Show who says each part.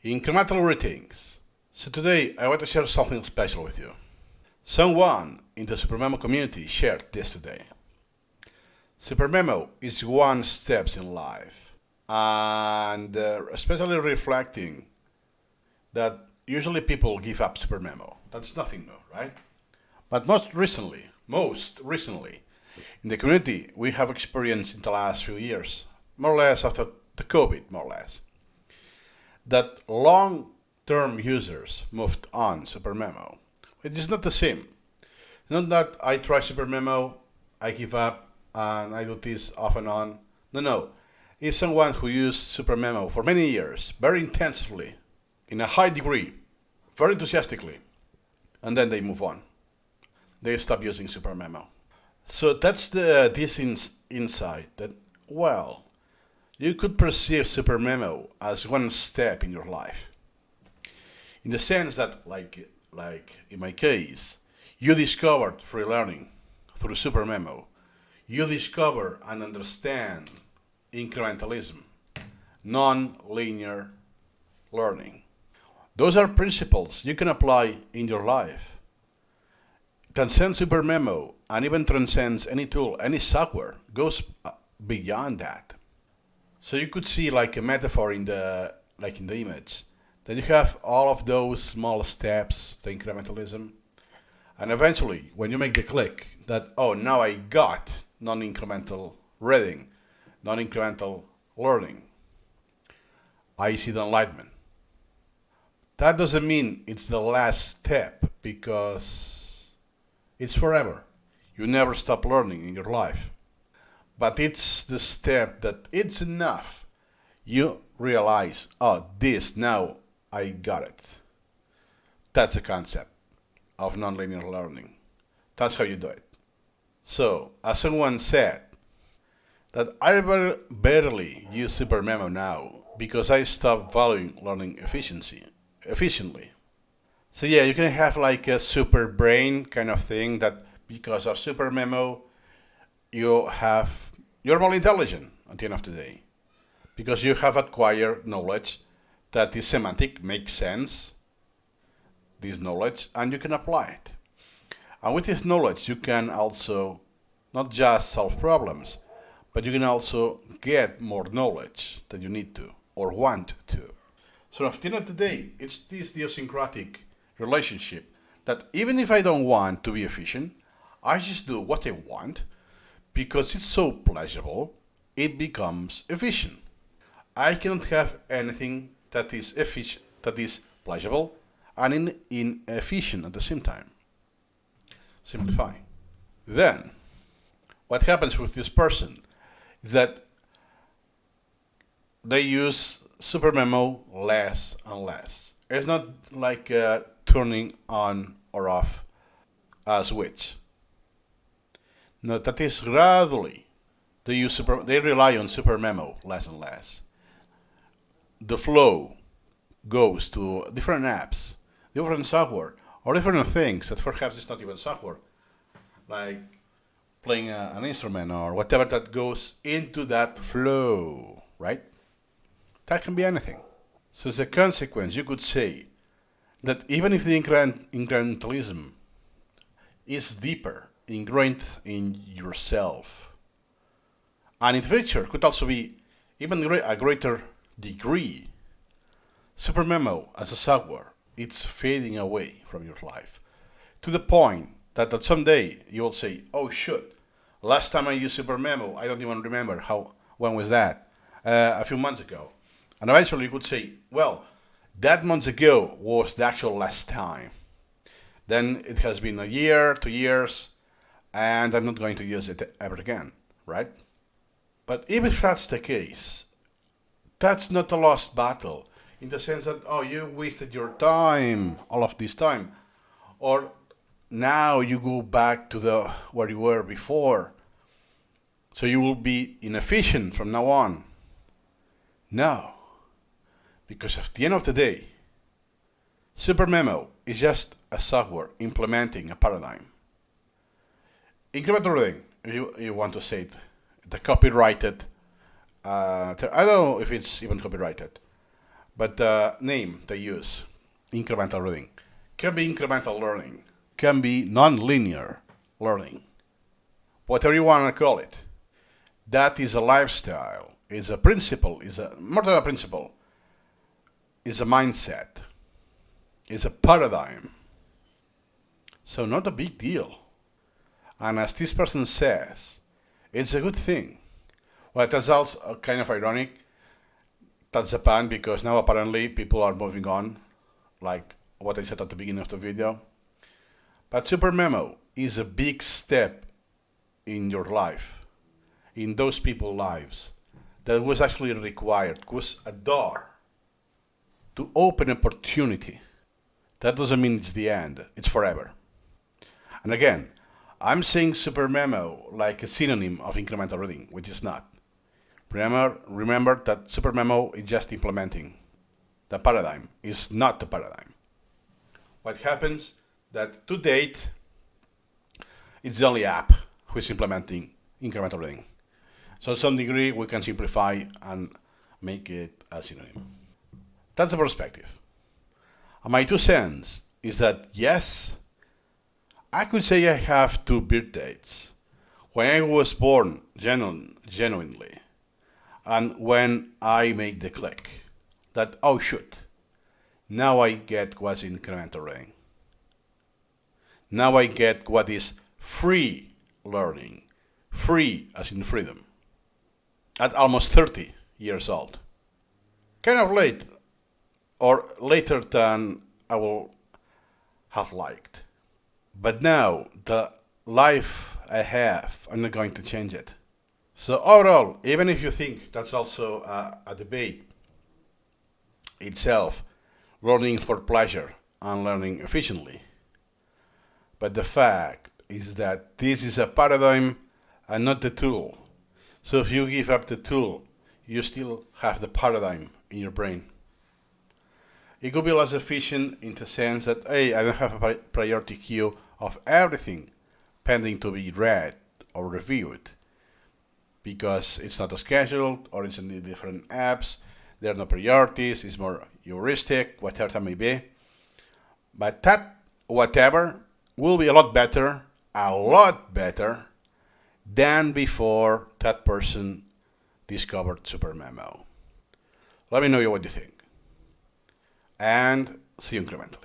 Speaker 1: Incremental greetings. So today I want to share something special with you. Someone in the SuperMemo community shared this today. SuperMemo is one steps in life, and especially reflecting that usually people give up SuperMemo. That's nothing new, right? But most recently, in the community we have experienced in the last few years, more or less after the COVID, more or less, that long-term users moved on SuperMemo. It is not the same. Not that I try SuperMemo, I give up, and I do this off and on. No. It's someone who used SuperMemo for many years, very intensively, in a high degree, very enthusiastically, and then they move on. They stop using SuperMemo. So that's this insight that, well, you could perceive SuperMemo as one step in your life. In the sense that, like in my case, you discovered free learning through SuperMemo. You discover and understand incrementalism, nonlinear learning. Those are principles you can apply in your life. Transcends SuperMemo and even transcends any tool, any software, goes beyond that. So you could see like a metaphor in the image that you have all of those small steps, the incrementalism, and eventually when you make the click that, oh, now I got non-incremental reading, non-incremental learning, I see the enlightenment. That doesn't mean it's the last step, because it's forever. You never stop learning in your life. But it's the step that it's enough. You realize, oh, this, now I got it. That's the concept of nonlinear learning. That's how you do it. So, as someone said, that I barely use SuperMemo now because I stopped valuing learning efficiently. So yeah, you can have like a super brain kind of thing that because of SuperMemo, you're more intelligent at the end of the day because you have acquired knowledge that is semantic, makes sense, this knowledge, and you can apply it. And with this knowledge, you can also not just solve problems, but you can also get more knowledge that you need to or want to. So at the end of the day, it's this idiosyncratic relationship that even if I don't want to be efficient, I just do what I want because it's so pleasurable, it becomes efficient. I cannot have anything that is pleasurable and inefficient at the same time. Simplifying. Then, what happens with this person is that they use SuperMemo less and less. It's not like turning on or off a switch. No, that is gradually they rely on SuperMemo less and less. The flow goes to different apps, different software, or different things that perhaps it's not even software, like playing an instrument or whatever that goes into that flow, right? That can be anything. So as a consequence, you could say that even if the incrementalism is deeper, ingrained in yourself, and in future could also be even a greater degree, SuperMemo as a software, it's fading away from your life to the point that someday you will say, oh shoot, last time I used SuperMemo, I don't even remember when was that, a few months ago. And eventually you could say, well, that months ago was the actual last time. Then it has been a year, 2 years, and I'm not going to use it ever again, right? But even if that's the case, that's not a lost battle in the sense that, oh, you wasted your time, all of this time, or now you go back to where you were before, so you will be inefficient from now on. No, because at the end of the day, SuperMemo is just a software implementing a paradigm. Incremental reading, if you want to say it, the copyrighted, I don't know if it's even copyrighted, But the name they use, incremental reading, can be incremental learning, can be nonlinear learning, whatever you want to call it. That is a lifestyle, is a principle, is a more than a principle, is a mindset, is a paradigm. So not a big deal. And as this person says, it's a good thing. Well, that's also kind of ironic. That's Japan because now apparently people are moving on, like what I said at the beginning of the video. But SuperMemo is a big step in your life, in those people's lives, that was actually required, was a door to open opportunity. That doesn't mean it's the end, it's forever. And again, I'm saying SuperMemo like a synonym of incremental reading, which is not. Remember that SuperMemo is just implementing. The paradigm is not the paradigm. What happens that to date, it's the only app who is implementing incremental reading. So to some degree, we can simplify and make it a synonym. That's the perspective. And my 2 cents is that yes, I could say I have 2 birth dates. When I was born genuinely, and when I make the click that, oh shoot, now I get what's incremental reading. Now I get what is free learning. Free as in freedom. At almost 30 years old. Kind of late, or later than I will have liked. But now, the life I have, I'm not going to change it. So overall, even if you think that's also a debate itself, learning for pleasure and learning efficiently. But the fact is that this is a paradigm and not the tool. So if you give up the tool, you still have the paradigm in your brain. It could be less efficient in the sense that, hey, I don't have a priority queue of everything pending to be read or reviewed because it's not scheduled or it's in the different apps. There are no priorities, it's more heuristic, whatever that may be. But that whatever will be a lot better than before that person discovered SuperMemo. Let me know what you think. And see you incrementally.